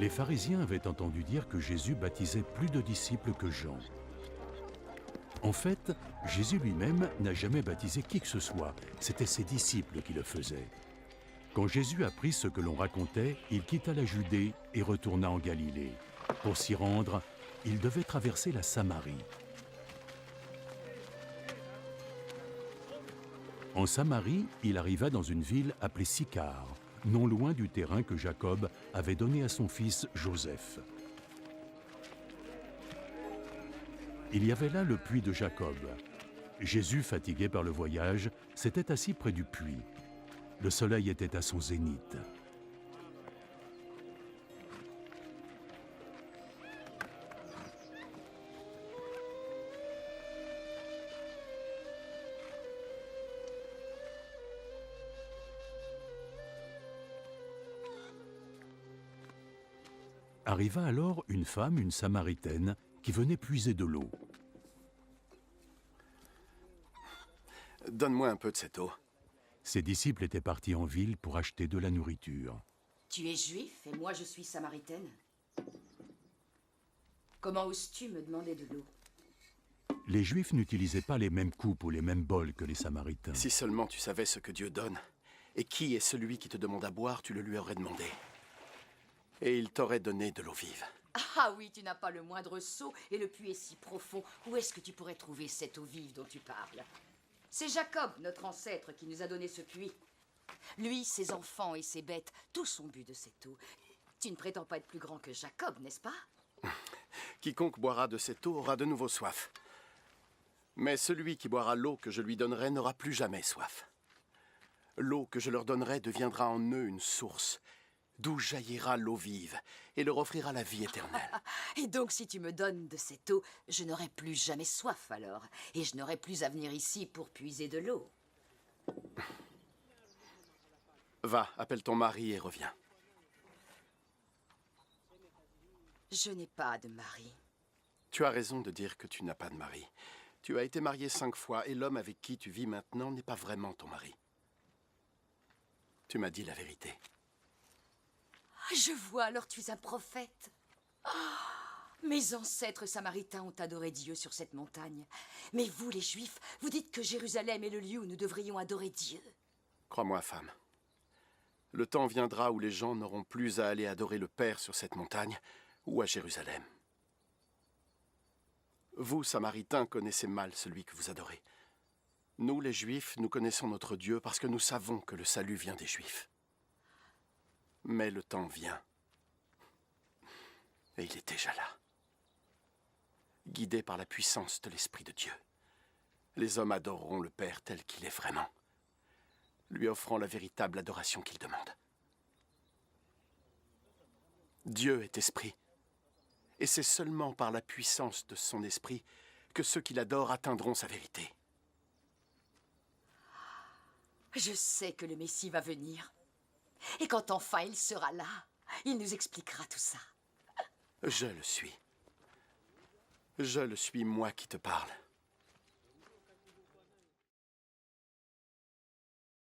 Les pharisiens avaient entendu dire que Jésus baptisait plus de disciples que Jean. En fait, Jésus lui-même n'a jamais baptisé qui que ce soit, c'était ses disciples qui le faisaient. Quand Jésus apprit ce que l'on racontait, il quitta la Judée et retourna en Galilée. Pour s'y rendre, il devait traverser la Samarie. En Samarie, il arriva dans une ville appelée Sychar, non loin du terrain que Jacob avait donné à son fils Joseph. Il y avait là le puits de Jacob. Jésus, fatigué par le voyage, s'était assis près du puits. Le soleil était à son zénith. Arriva alors une femme, une Samaritaine, qui venait puiser de l'eau. Donne-moi un peu de cette eau. Ses disciples étaient partis en ville pour acheter de la nourriture. Tu es juif et moi je suis samaritaine. Comment oses-tu me demander de l'eau? Les Juifs n'utilisaient pas les mêmes coupes ou les mêmes bols que les Samaritains. Si seulement tu savais ce que Dieu donne, et qui est celui qui te demande à boire, tu le lui aurais demandé. Et il t'aurait donné de l'eau vive. Ah oui, tu n'as pas le moindre seau et le puits est si profond. Où est-ce que tu pourrais trouver cette eau vive dont tu parles? C'est Jacob, notre ancêtre, qui nous a donné ce puits. Lui, ses enfants et ses bêtes, tous ont bu de cette eau. Tu ne prétends pas être plus grand que Jacob, n'est-ce pas? Quiconque boira de cette eau aura de nouveau soif. Mais celui qui boira l'eau que je lui donnerai n'aura plus jamais soif. L'eau que je leur donnerai deviendra en eux une source, d'où jaillira l'eau vive, et leur offrira la vie éternelle. Et donc, si tu me donnes de cette eau, je n'aurai plus jamais soif alors, et je n'aurai plus à venir ici pour puiser de l'eau. Va, appelle ton mari et reviens. Je n'ai pas de mari. Tu as raison de dire que tu n'as pas de mari. Tu as été mariée 5 fois, et l'homme avec qui tu vis maintenant n'est pas vraiment ton mari. Tu m'as dit la vérité. Je vois, alors tu es un prophète. Mes ancêtres samaritains ont adoré Dieu sur cette montagne. Mais vous, les Juifs, vous dites que Jérusalem est le lieu où nous devrions adorer Dieu. Crois-moi, femme. Le temps viendra où les gens n'auront plus à aller adorer le Père sur cette montagne ou à Jérusalem. Vous, Samaritains, connaissez mal celui que vous adorez. Nous, les Juifs, nous connaissons notre Dieu parce que nous savons que le salut vient des Juifs. Mais le temps vient. Et il est déjà là. Guidés par la puissance de l'Esprit de Dieu, les hommes adoreront le Père tel qu'il est vraiment, lui offrant la véritable adoration qu'il demande. Dieu est esprit, et c'est seulement par la puissance de son esprit que ceux qui l'adorent atteindront sa vérité. Je sais que le Messie va venir. Et quand enfin il sera là, il nous expliquera tout ça. Je le suis. Je le suis, moi qui te parle.